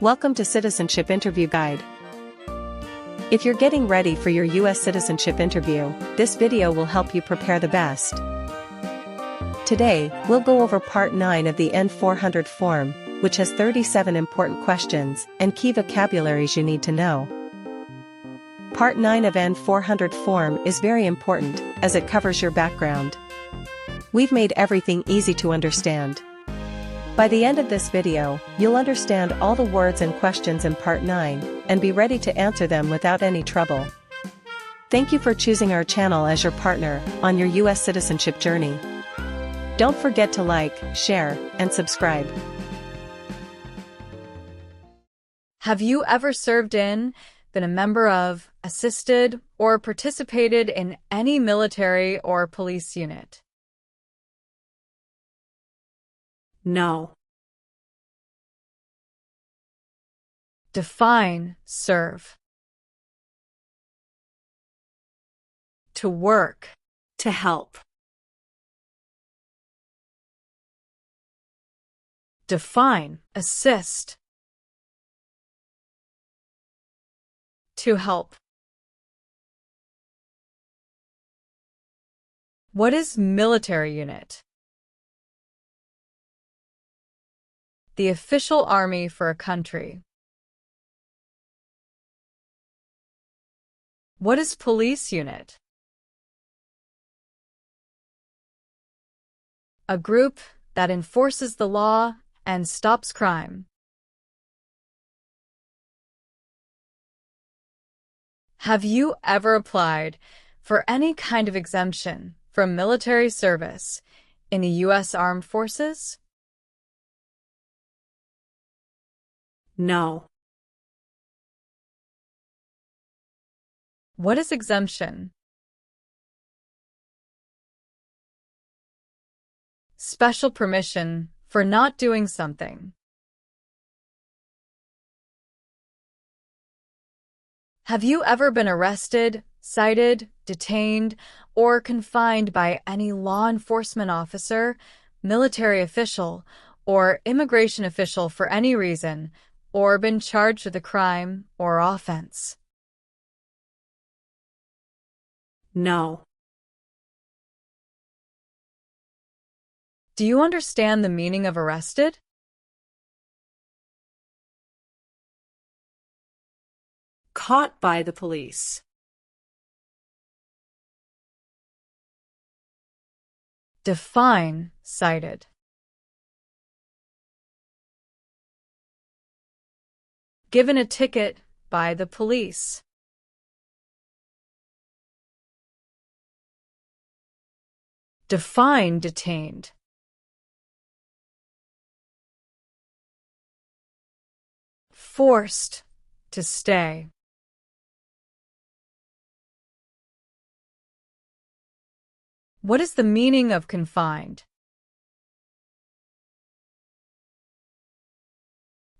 Welcome to Citizenship Interview Guide. If you're getting ready for your US citizenship interview, this video will help you prepare the best. Today, we'll go over Part 9 of the N400 form, which has 37 important questions and key vocabularies you need to know. Part 9 of N400 form is very important, as it covers your background. We've made everything easy to understand. By the end of this video, you'll understand all the words and questions in Part 9, and be ready to answer them without any trouble. Thank you for choosing our channel as your partner on your US citizenship journey. Don't forget to like, share, and subscribe. Have you ever served in, been a member of, assisted, or participated in any military or police unit? No. Define serve. To work. To help. Define assist. To help. What is military unit? The official army for a country. What is police unit? A group that enforces the law and stops crime. Have you ever applied for any kind of exemption from military service in the U.S. Armed Forces? No. What is exemption? Special permission for not doing something. Have you ever been arrested, cited, detained, or confined by any law enforcement officer, military official, or immigration official for any reason, or been charged with a crime or offense? No. Do you understand the meaning of arrested? Caught by the police. Define cited. Given a ticket by the police. Define detained. Forced to stay. What is the meaning of confined?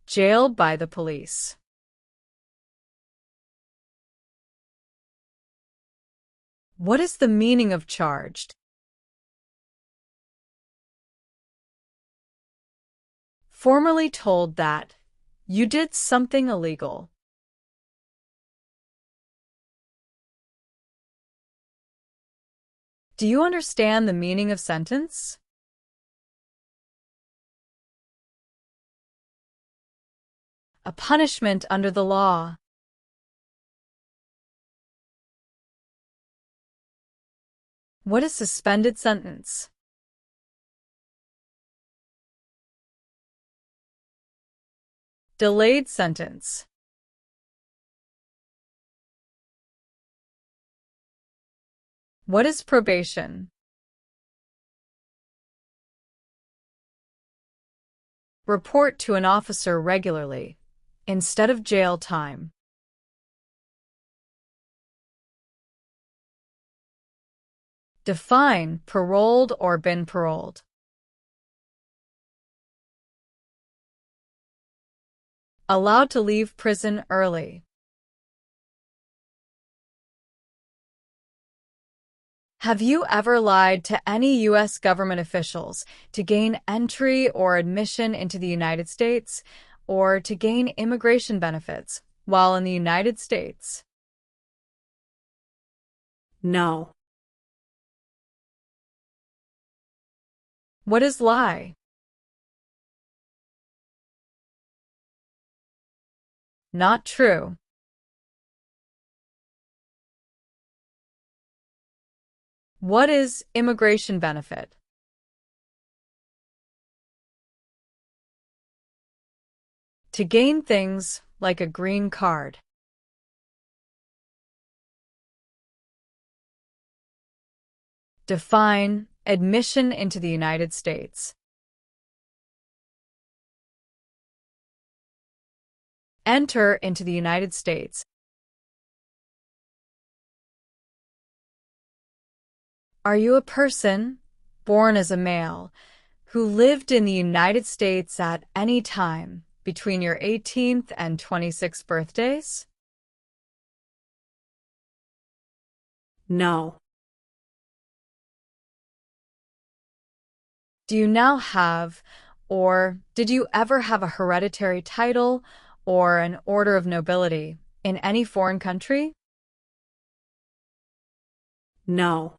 Jailed by the police. What is the meaning of charged? Formally told that you did something illegal. Do you understand the meaning of sentence? A punishment under the law. What is suspended sentence? Delayed sentence. What is probation? Report to an officer regularly, instead of jail time. Define paroled or been paroled. Allowed to leave prison early. Have you ever lied to any U.S. government officials to gain entry or admission into the United States, or to gain immigration benefits while in the United States? No. What is lie? Not true. What is immigration benefit? To gain things like a green card. Define admission into the United States. Enter into the United States. Are you a person born as a male who lived in the United States at any time between your 18th and 26th birthdays? No. Do you now have, or did you ever have a hereditary title or an order of nobility in any foreign country? No.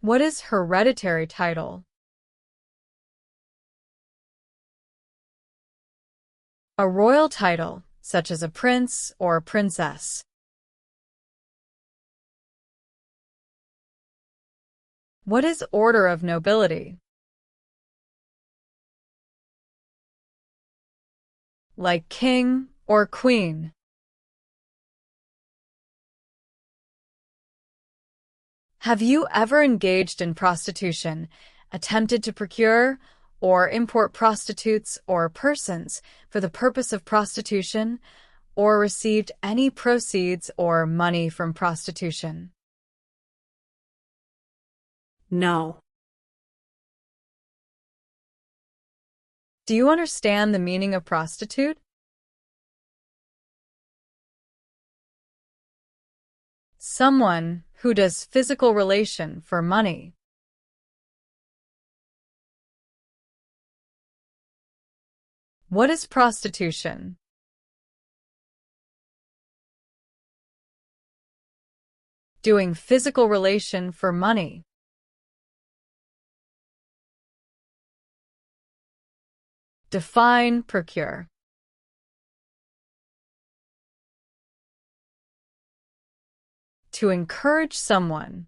What is hereditary title? A royal title, such as a prince or princess. What is order of nobility? Like king or queen. Have you ever engaged in prostitution, attempted to procure or import prostitutes or persons for the purpose of prostitution, or received any proceeds or money from prostitution? No. Do you understand the meaning of prostitute? Someone who does physical relation for money. What is prostitution? Doing physical relation for money. Define procure. To encourage someone.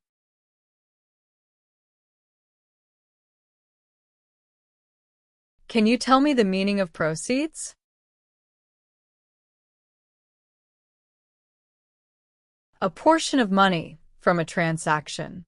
Can you tell me the meaning of proceeds? A portion of money from a transaction.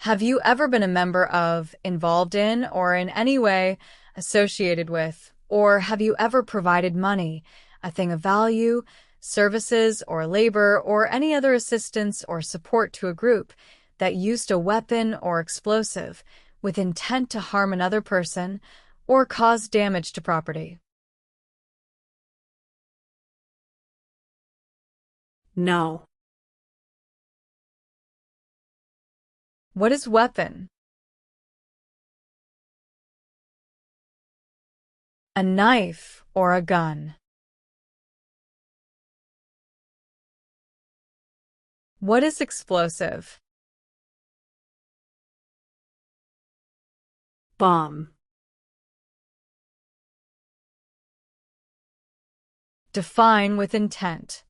Have you ever been a member of, involved in, or in any way associated with, or have you ever provided money, a thing of value, services or labor, or any other assistance or support to a group that used a weapon or explosive with intent to harm another person or cause damage to property? No. What is weapon? A knife or a gun. What is explosive? Bomb. Define with intent.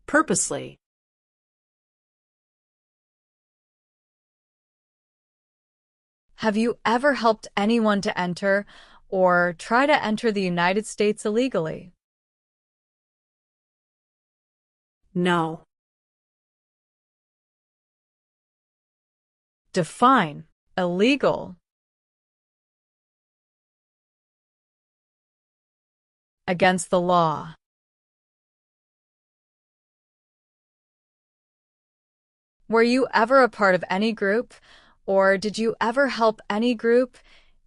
Purposely. Have you ever helped anyone to enter or try to enter the United States illegally? No. Define illegal. Against the law. Were you ever a part of any group, or did you ever help any group,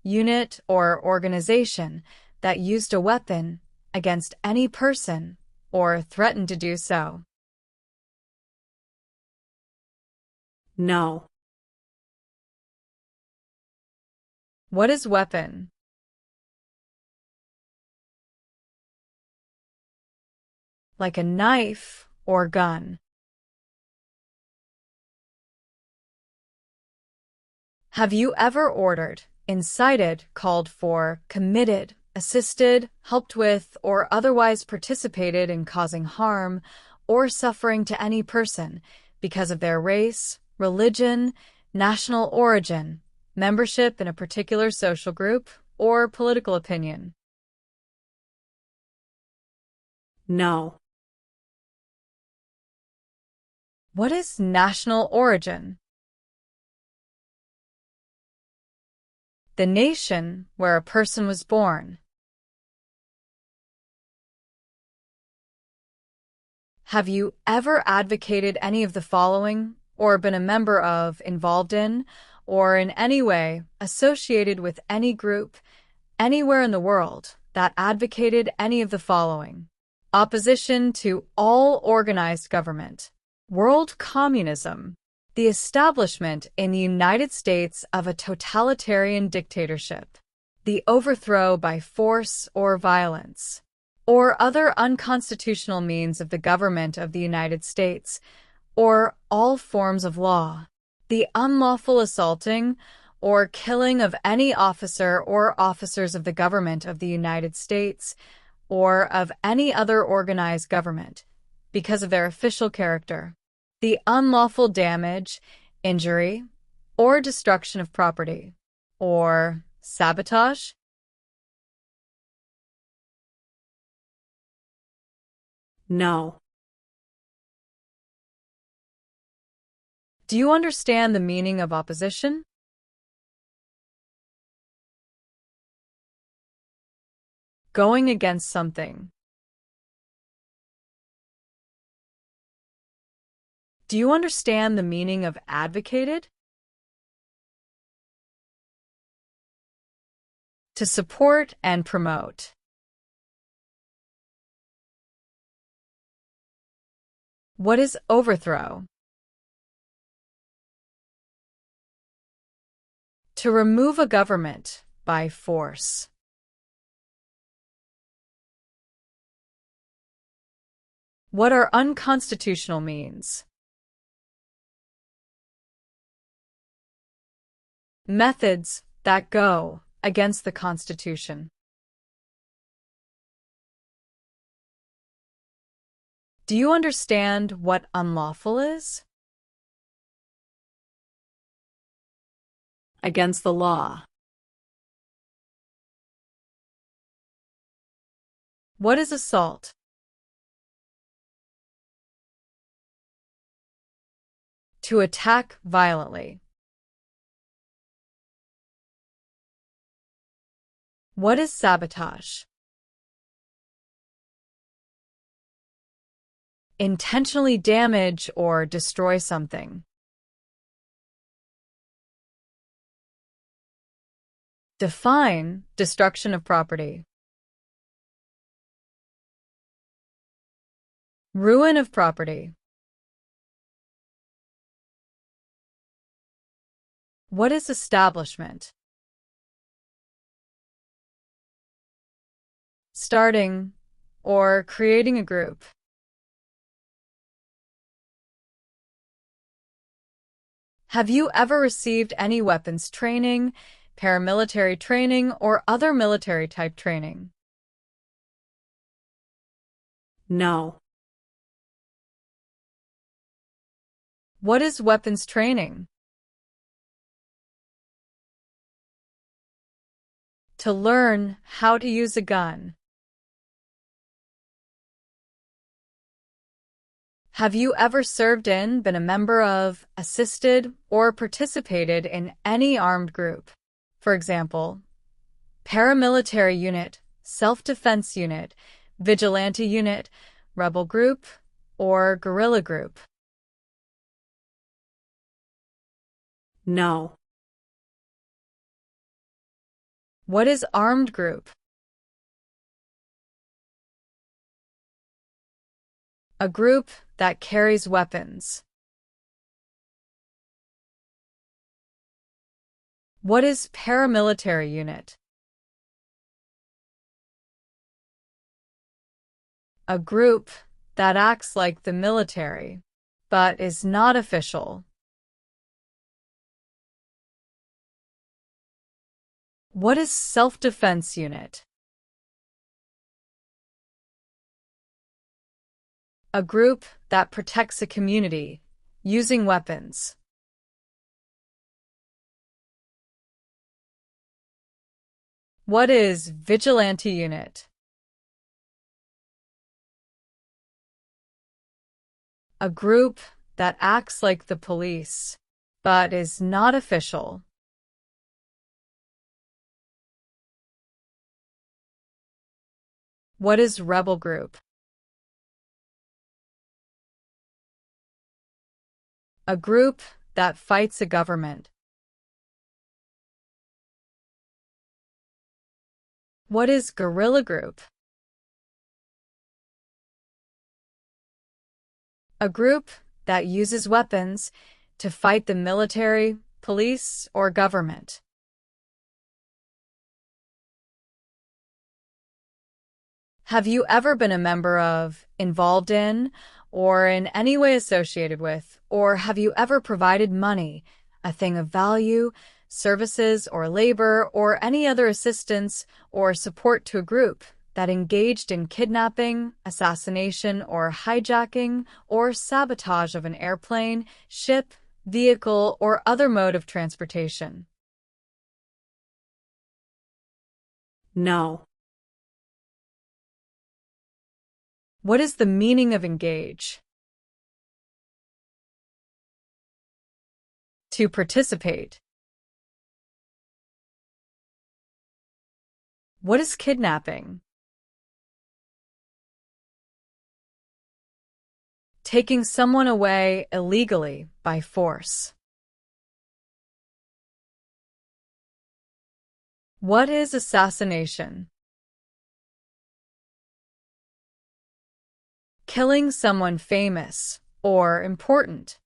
unit, or organization that used a weapon against any person or threaten to do so. No. What is weapon? Like a knife or gun. Have you ever ordered, incited, called for, committed, assisted, helped with, or otherwise participated in causing harm or suffering to any person because of their race, religion, national origin, membership in a particular social group, or political opinion? No. What is national origin? The nation where a person was born. Have you ever advocated any of the following, or been a member of, involved in, or in any way associated with any group, anywhere in the world, that advocated any of the following? Opposition to all organized government, world communism, the establishment in the United States of a totalitarian dictatorship, the overthrow by force or violence, or other unconstitutional means of the government of the United States, or all forms of law, the unlawful assaulting or killing of any officer or officers of the government of the United States, or of any other organized government, because of their official character, the unlawful damage, injury, or destruction of property, or sabotage. No. Do you understand the meaning of opposition? Going against something. Do you understand the meaning of advocated? To support and promote. What is overthrow? To remove a government by force. What are unconstitutional means? Methods that go against the Constitution. Do you understand what unlawful is? Against the law. What is assault? To attack violently. What is sabotage? Intentionally damage or destroy something. Define destruction of property. Ruin of property. What is establishment? Starting or creating a group. Have you ever received any weapons training, paramilitary training, or other military-type training? No. What is weapons training? To learn how to use a gun. Have you ever served in, been a member of, assisted, or participated in any armed group? For example, paramilitary unit, self-defense unit, vigilante unit, rebel group, or guerrilla group? No. What is armed group? A group that carries weapons. What is paramilitary unit? A group that acts like the military, but is not official. What is self-defense unit? A group that protects a community using weapons. What is vigilante unit? A group that acts like the police, but is not official. What is rebel group? A group that fights a government. What is guerrilla group? A group that uses weapons to fight the military, police, or government. Have you ever been a member of, involved in, or in any way associated with, or have you ever provided money, a thing of value, services or labor, or any other assistance or support to a group that engaged in kidnapping, assassination, or hijacking, or sabotage of an airplane, ship, vehicle, or other mode of transportation? No. What is the meaning of engage? To participate. What is kidnapping? Taking someone away illegally by force. What is assassination? Killing someone famous or important.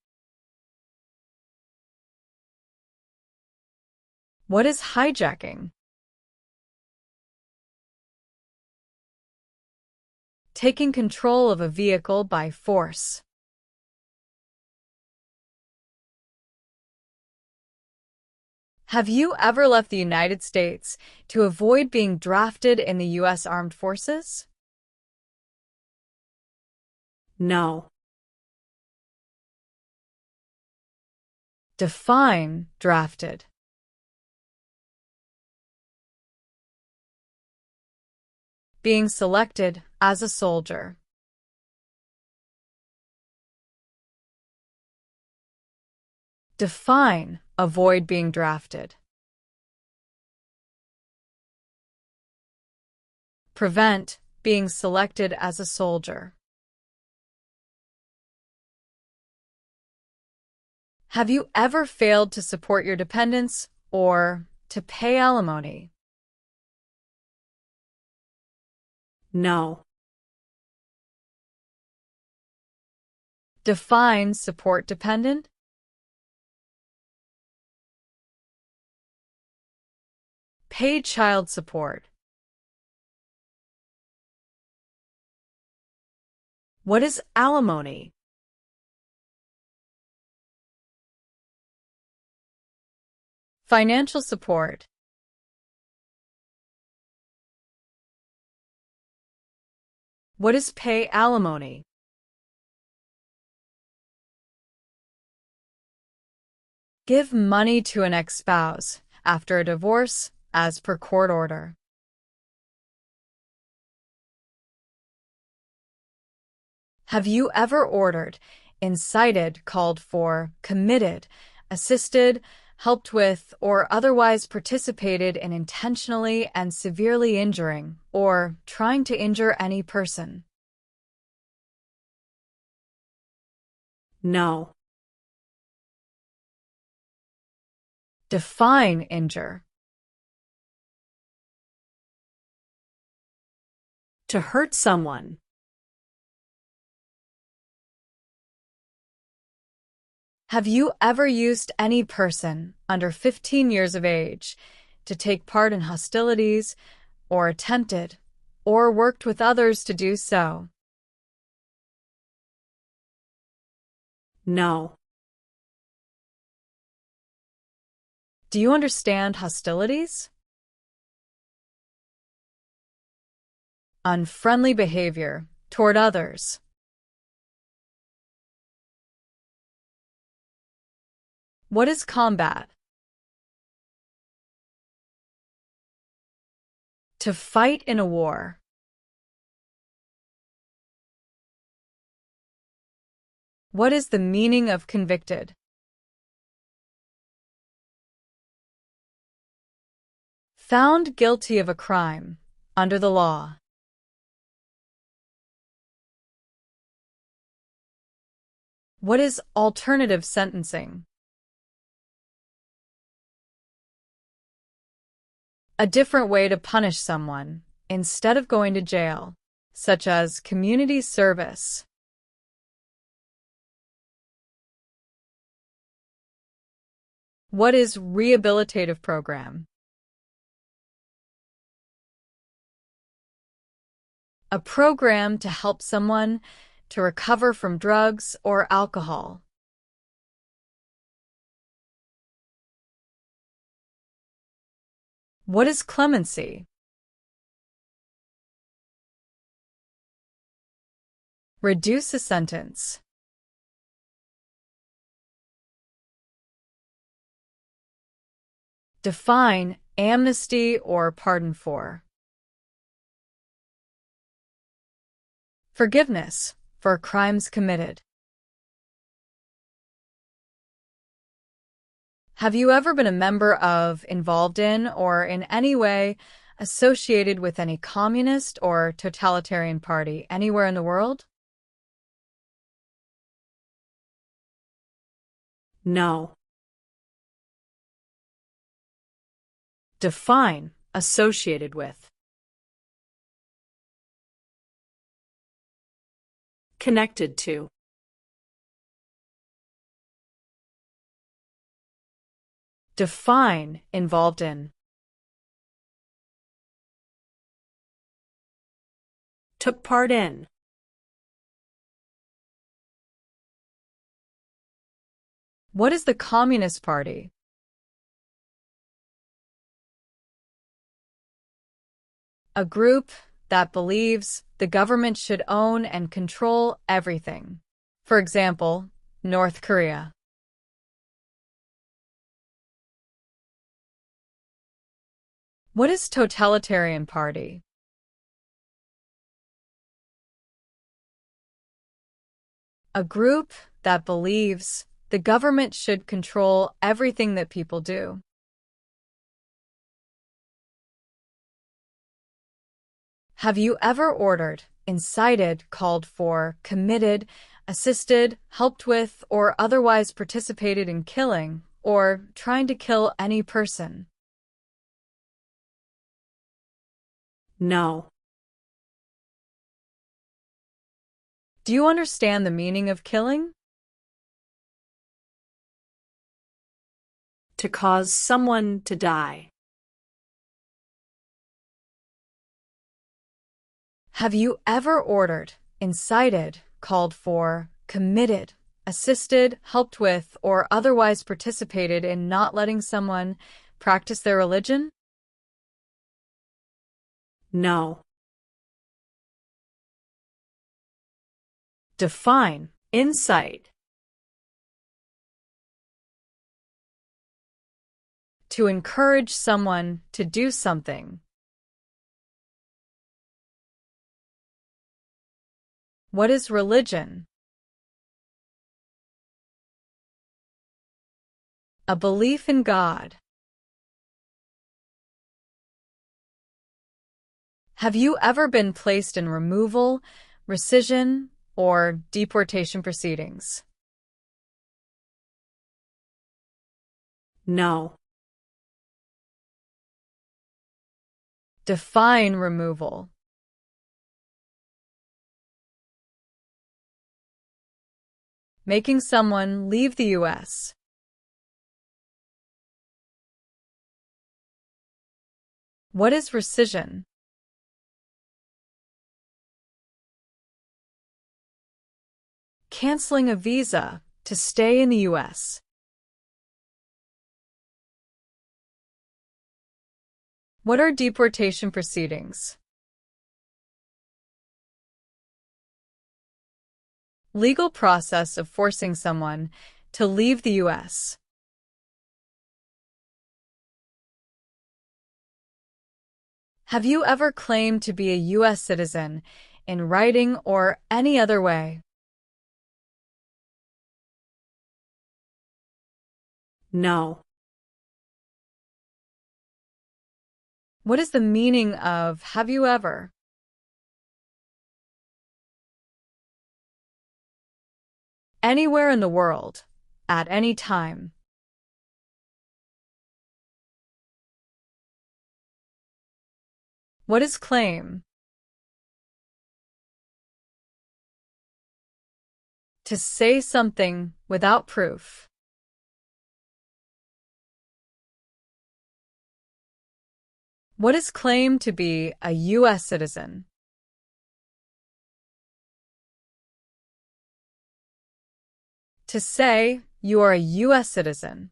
What is hijacking? Taking control of a vehicle by force. Have you ever left the United States to avoid being drafted in the U.S. Armed Forces? No. Define drafted. Being selected as a soldier. Define avoid being drafted. Prevent being selected as a soldier. Have you ever failed to support your dependents or to pay alimony? No. Define support dependent. Paid child support. What is alimony? Financial support. What is pay alimony? Give money to an ex-spouse after a divorce as per court order. Have you ever ordered, incited, called for, committed, assisted, helped with, or otherwise participated in intentionally and severely injuring or trying to injure any person? No. Define injure. To hurt someone. Have you ever used any person under 15 years of age to take part in hostilities, or attempted, or worked with others to do so? No. Do you understand hostilities? Unfriendly behavior toward others. What is combat? To fight in a war. What is the meaning of convicted? Found guilty of a crime under the law. What is alternative sentencing? A different way to punish someone instead of going to jail, such as community service. What is rehabilitative program? A program to help someone to recover from drugs or alcohol. What is clemency? Reduce a sentence. Define amnesty or pardon for. Forgiveness for crimes committed. Have you ever been a member of, involved in, or in any way associated with any communist or totalitarian party anywhere in the world? No. Define associated with. Connected to. Define involved in. Took part in. What is the Communist Party? A group that believes the government should own and control everything. For example, North Korea. What is totalitarian party? A group that believes the government should control everything that people do. Have you ever ordered, incited, called for, committed, assisted, helped with, or otherwise participated in killing, or trying to kill any person? No. Do you understand the meaning of killing? To cause someone to die. Have you ever ordered, incited, called for, committed, assisted, helped with, or otherwise participated in not letting someone practice their religion? No. Define Incite. to encourage someone to do something. What is religion? A belief in God. Have you ever been placed in removal, rescission, or deportation proceedings? No. Define removal. making someone leave the U.S. What is rescission? Canceling a visa to stay in the U.S. What are deportation proceedings? Legal process of forcing someone to leave the U.S. Have you ever claimed to be a U.S. citizen in writing or any other way? No. What is the meaning of have you ever? Anywhere in the world, at any time. What is claim? To say something without proof. What is claimed to be a U.S. citizen? To say you are a U.S. citizen.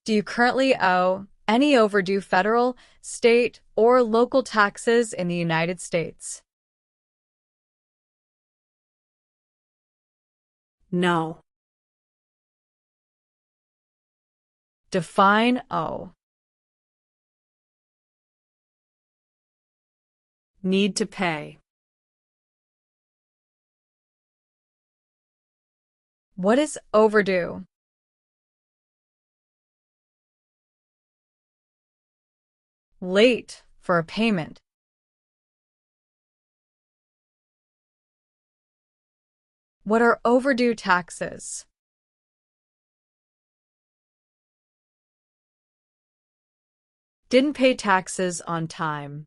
Do you currently owe any overdue federal, state, or local taxes in the United States? No. Define owe. Need to pay. What is overdue? Late for a payment. What are overdue taxes? Didn't pay taxes on time.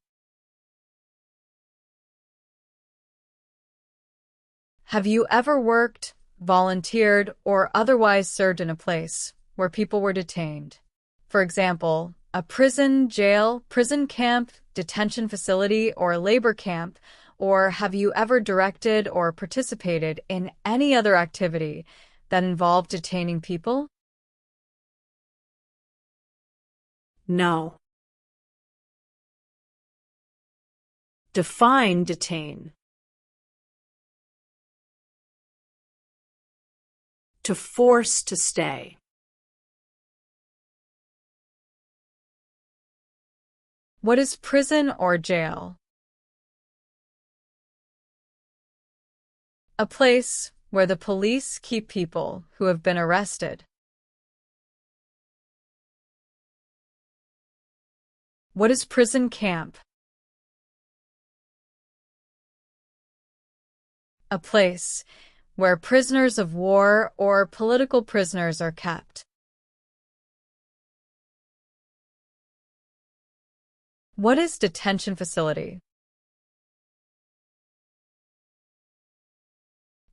Have you ever worked, volunteered, or otherwise served in a place where people were detained? For example, a prison, jail, prison camp, detention facility, or labor camp, or have you ever directed or participated in any other activity that involved detaining people? No. Define detain. To force to stay. What is prison or jail? A place where the police keep people who have been arrested. What is prison camp? A place where prisoners of war or political prisoners are kept. What is detention facility?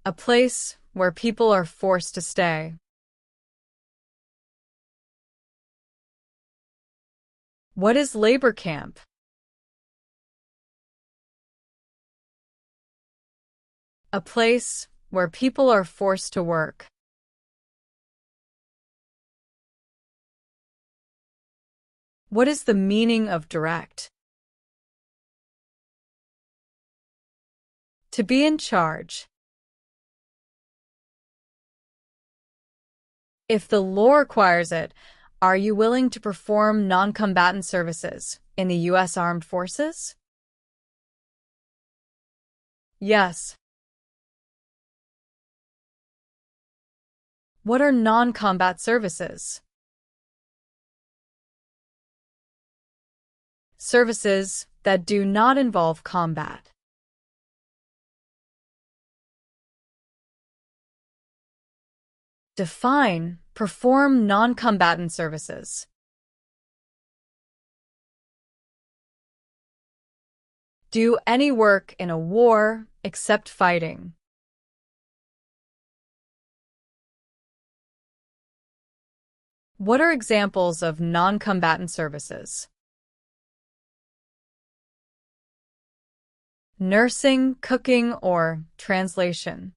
A place where people are forced to stay. What is labor camp? A place where people are forced to work. What is the meaning of direct? To be in charge. If the law requires it, are you willing to perform non-combatant services in the U.S. Armed Forces? Yes. What are non-combat services? Services that do not involve combat. Define, perform non-combatant services. Do any work in a war except fighting. What are examples of non-combatant services? Nursing, cooking, or translation.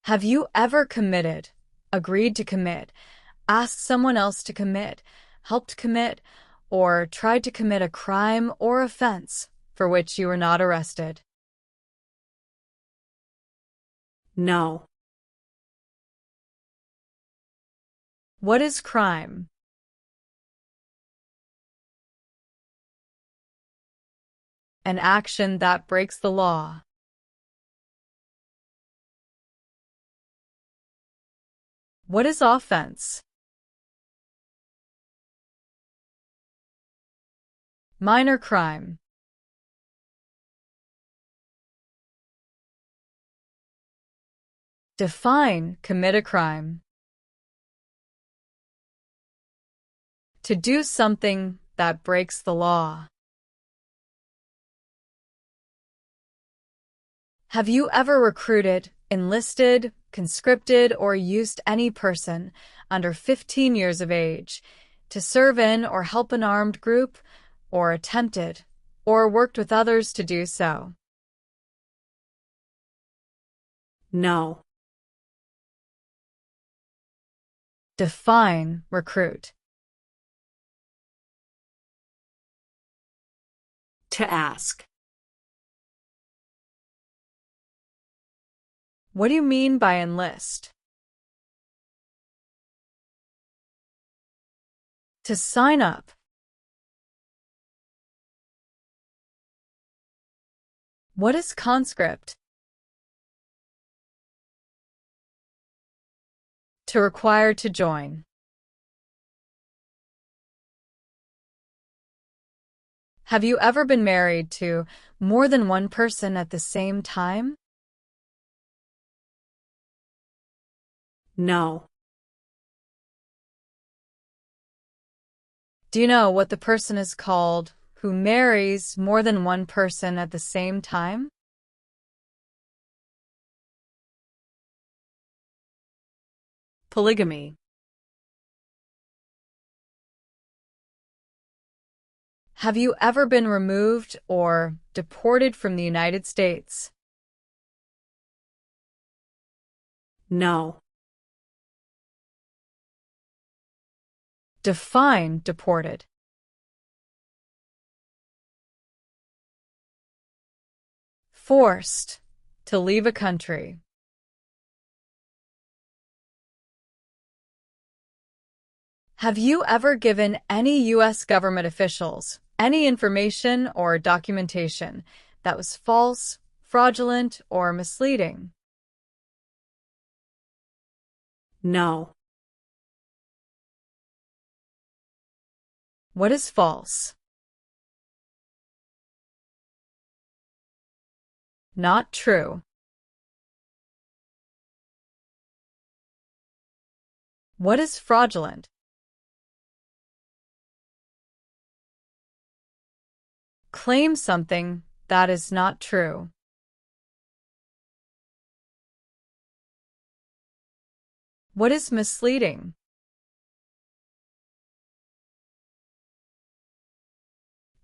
Have you ever committed, agreed to commit, asked someone else to commit, helped commit, or tried to commit a crime or offense for which you were not arrested? No. What is crime? An action that breaks the law. What is offense? Minor crime. Define commit a crime. To do something that breaks the law. Have you ever recruited, enlisted, conscripted, or used any person under 15 years of age to serve in or help an armed group, or attempted, or worked with others to do so? No. Define recruit. To ask. What do you mean by enlist? To sign up. What is conscript? To require to join. Have you ever been married to more than one person at the same time? No. Do you know what the person is called who marries more than one person at the same time? Polygamy. Have you ever been removed or deported from the United States? No. Define deported. Forced to leave a country. Have you ever given any U.S. government officials any information or documentation that was false, fraudulent, or misleading? No. What is false? Not true. What is fraudulent? Claim something that is not true. What is misleading?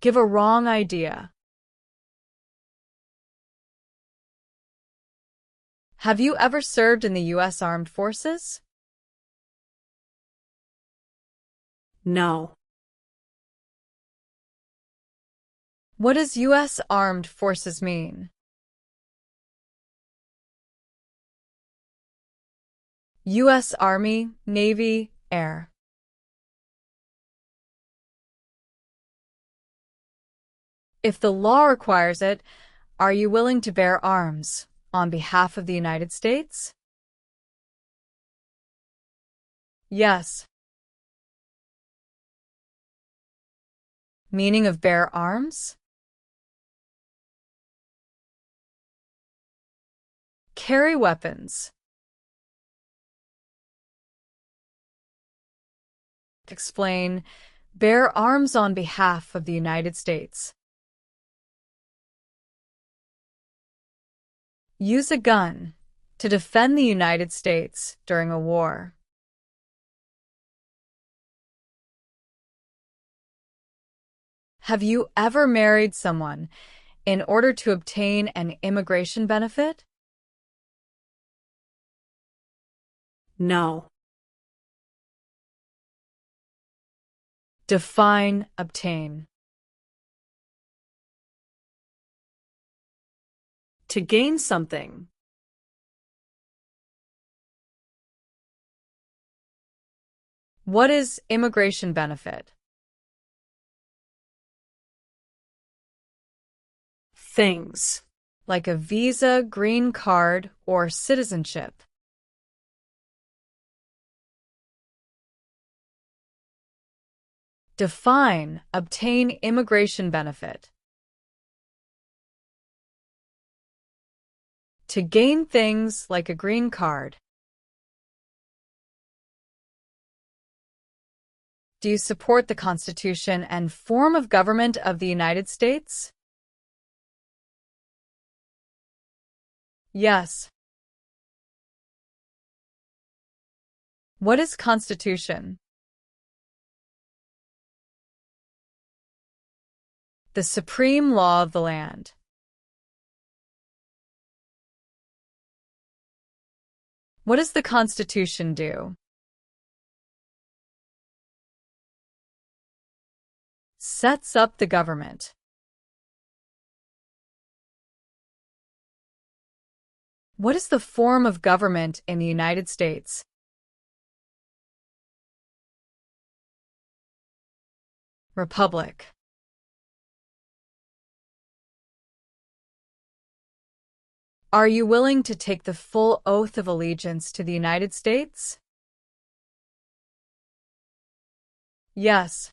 Give a wrong idea. Have you ever served in the U.S. Armed Forces? No. What does U.S. Armed Forces mean? U.S. Army, Navy, Air. If the law requires it, are you willing to bear arms on behalf of the United States? Yes. Meaning of bear arms? Carry weapons. Explain, bear arms on behalf of the United States. Use a gun to defend the United States during a war. Have you ever married someone in order to obtain an immigration benefit? No. Define obtain. To gain something. What is immigration benefit? Things. Like a visa, green card, or citizenship. Define obtain immigration benefit. To gain things like a green card. Do you support the Constitution and form of government of the United States? Yes. What is Constitution? The supreme law of the land. What does the Constitution do? Sets up the government. What is the form of government in the United States? Republic. Are you willing to take the full oath of allegiance to the United States? Yes.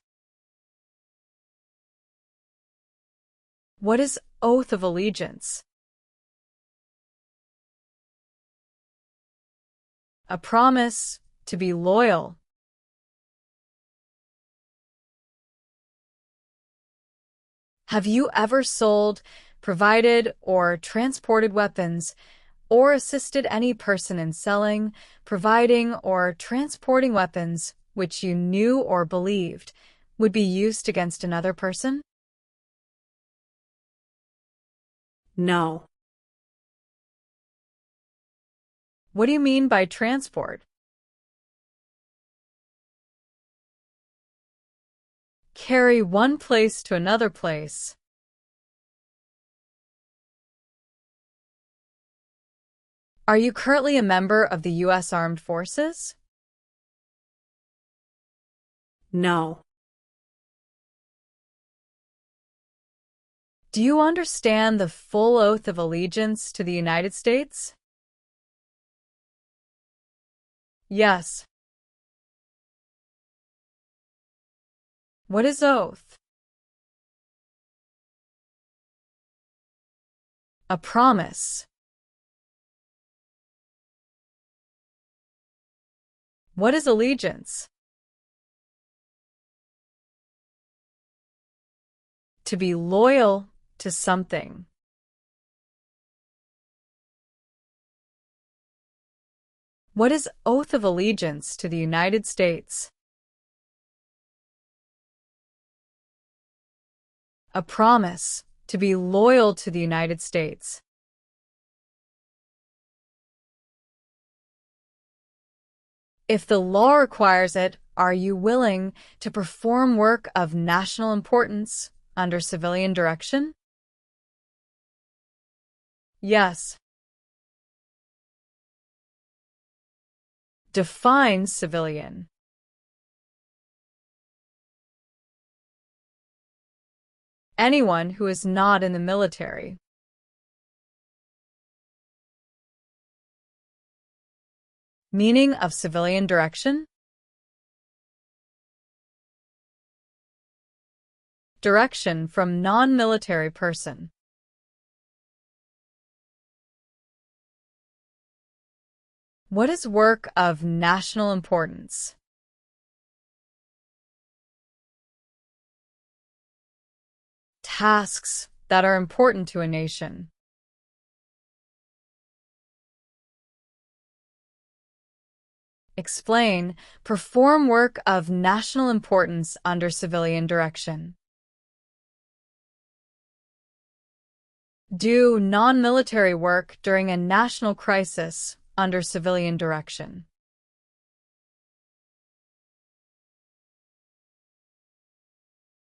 What is oath of allegiance? A promise to be loyal. Have you ever sold, provided, or transported weapons, or assisted any person in selling, providing, or transporting weapons which you knew or believed would be used against another person? No. What do you mean by transport? Carry one place to another place. Are you currently a member of the US Armed Forces? No. Do you understand the full oath of allegiance to the United States? Yes. What is oath? A promise. What is allegiance? To be loyal to something. What is oath of allegiance to the United States? A promise to be loyal to the United States. If the law requires it, are you willing to perform work of national importance under civilian direction? Yes. Define civilian. Anyone who is not in the military. Meaning of civilian direction? Direction from non-military person. What is work of national importance? tasks that are important to a nation. Explain, perform work of national importance under civilian direction. Do non-military work during a national crisis under civilian direction.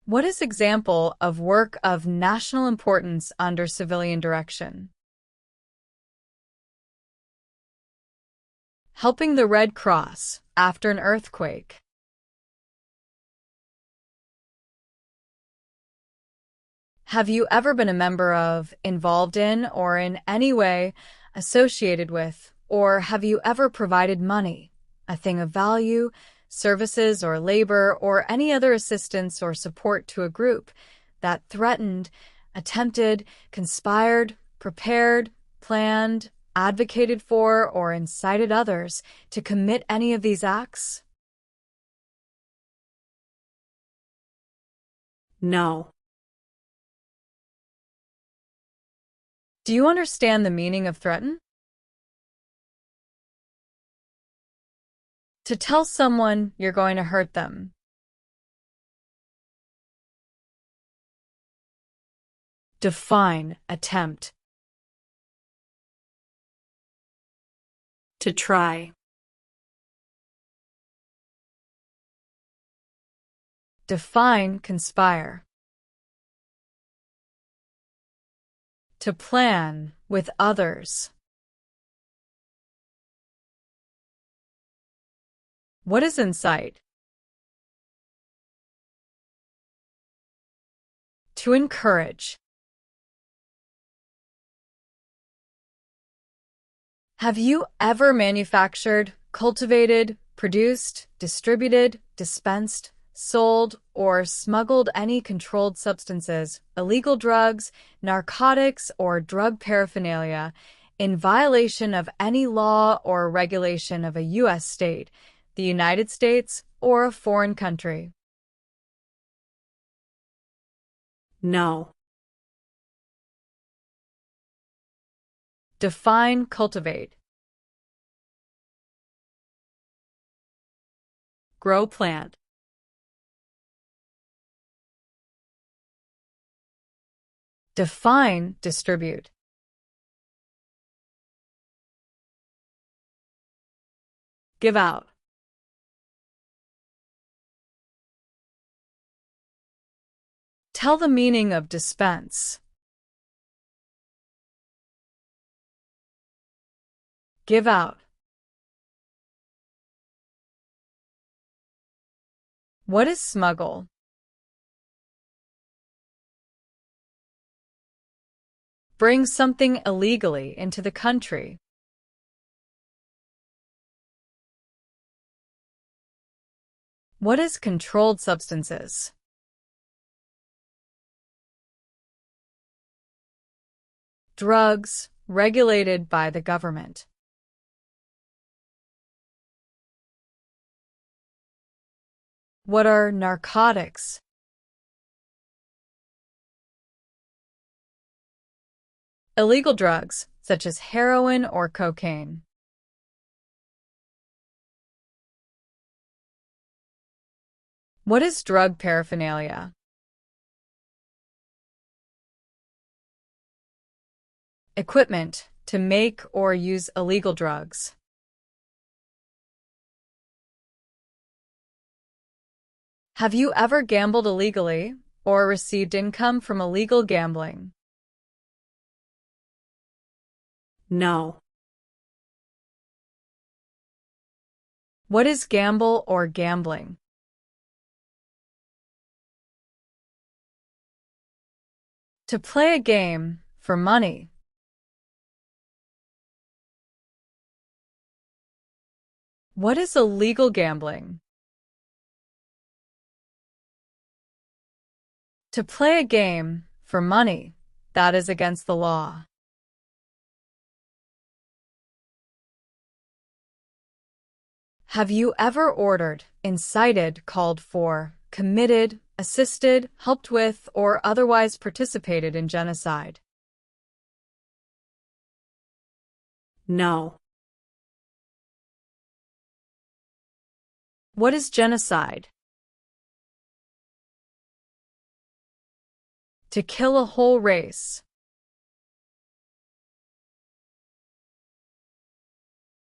What is example of work of national importance under civilian direction? Helping the Red Cross after an earthquake. Have you ever been a member of, involved in, or in any way associated with, or have you ever provided money, a thing of value, services or labor, or any other assistance or support to a group that threatened, attempted, conspired, prepared, planned, advocated for, or incited others to commit any of these acts? No. Do you understand the meaning of threaten? To tell someone you're going to hurt them. Define, attempt. To try. Define, conspire. To plan with others. What is incite? To encourage. Have you ever manufactured, cultivated, produced, distributed, dispensed, sold, or smuggled any controlled substances, illegal drugs, narcotics, or drug paraphernalia in violation of any law or regulation of a U.S. state, the United States, or a foreign country? No. Define, cultivate. Grow, plant. Define, distribute. Give out. Tell the meaning of dispense. Give out. What is smuggle? Bring something illegally into the country. What is controlled substances? Drugs regulated by the government. What are narcotics? Illegal drugs, such as heroin or cocaine. What is drug paraphernalia? Equipment to make or use illegal drugs. Have you ever gambled illegally or received income from illegal gambling? No. What is gamble or gambling? To play a game for money. What is illegal gambling? To play a game for money that is against the law. Have you ever ordered, incited, called for, committed, assisted, helped with, or otherwise participated in genocide? No. What is genocide? To kill a whole race.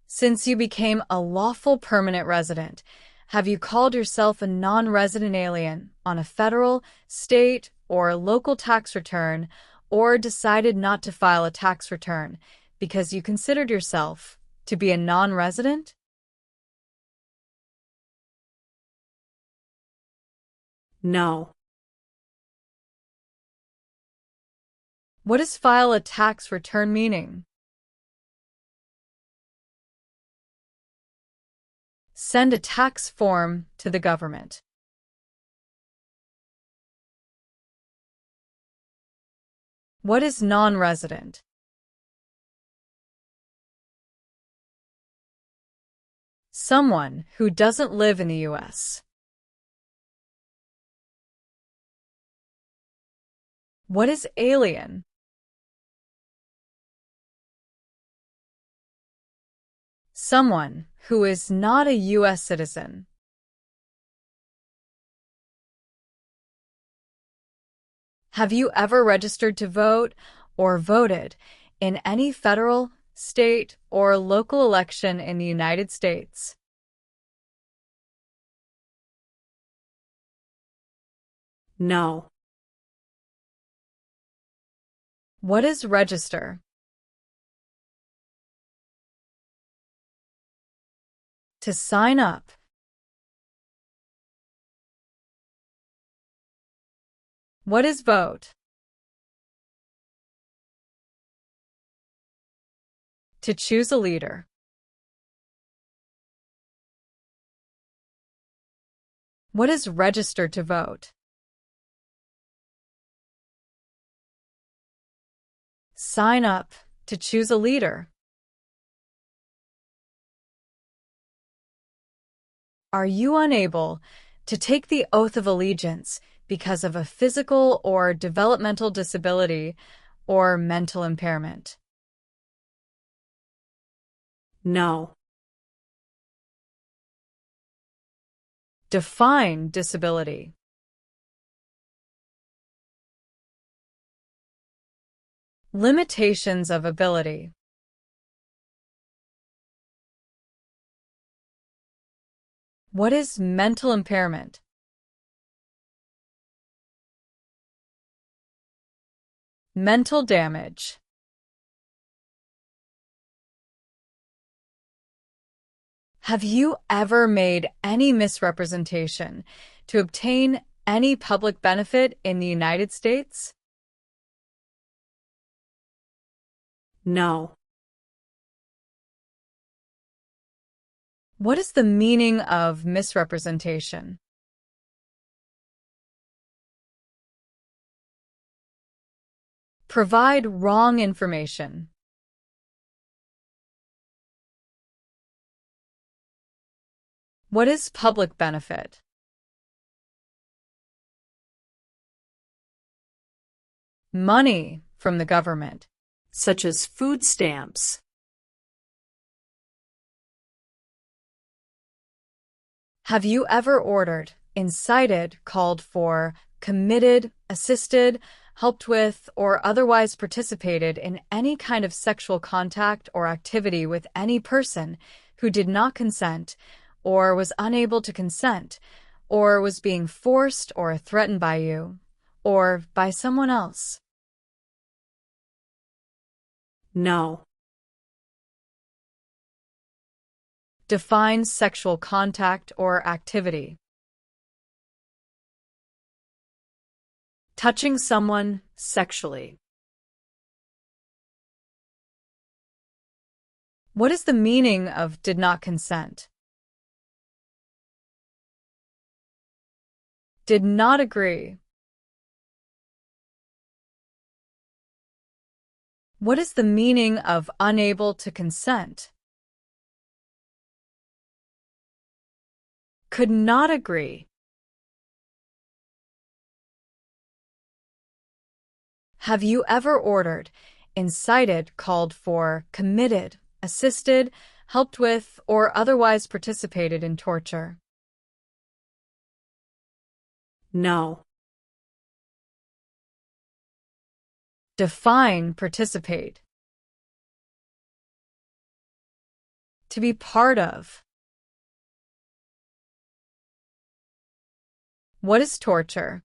Since you became a lawful permanent resident, have you called yourself a non-resident alien on a federal, state, or local tax return, or decided not to file a tax return because you considered yourself to be a non-resident? No. What does file a tax return meaning? Send a tax form to the government. What is non-resident? Someone who doesn't live in the US. What is alien? Someone who is not a US citizen. Have you ever registered to vote or voted in any federal, state, or local election in the United States? No. What is register? To sign up. What is vote? To choose a leader. What is register to vote? Sign up to choose a leader. Are you unable to take the oath of allegiance because of a physical or developmental disability or mental impairment? No. Define disability. Limitations of ability. What is mental impairment? Mental damage. Have you ever made any misrepresentation to obtain any public benefit in the United States? No. What is the meaning of misrepresentation? Provide wrong information. What is public benefit? Money from the government. Such as food stamps. Have you ever ordered, incited, called for, committed, assisted, helped with, or otherwise participated in any kind of sexual contact or activity with any person who did not consent, or was unable to consent, or was being forced or threatened by you, or by someone else? No. Define sexual contact or activity. Touching someone sexually. What is the meaning of did not consent? Did not agree. What is the meaning of unable to consent? Could not agree. Have you ever ordered, incited, called for, committed, assisted, helped with, or otherwise participated in torture? No. Define participate. To be part of. What is torture?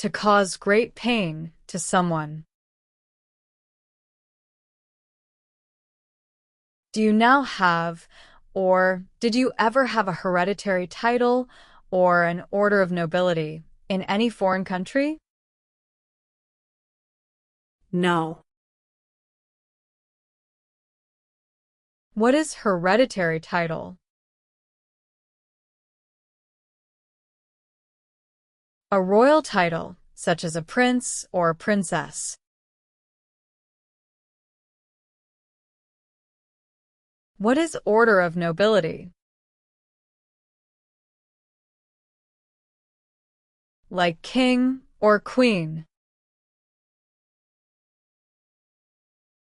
To cause great pain to someone. Do you now have, or did you ever have a hereditary title or an order of nobility in any foreign country? No. What is hereditary title? A royal title, such as a prince or princess. What is order of nobility? Like king or queen.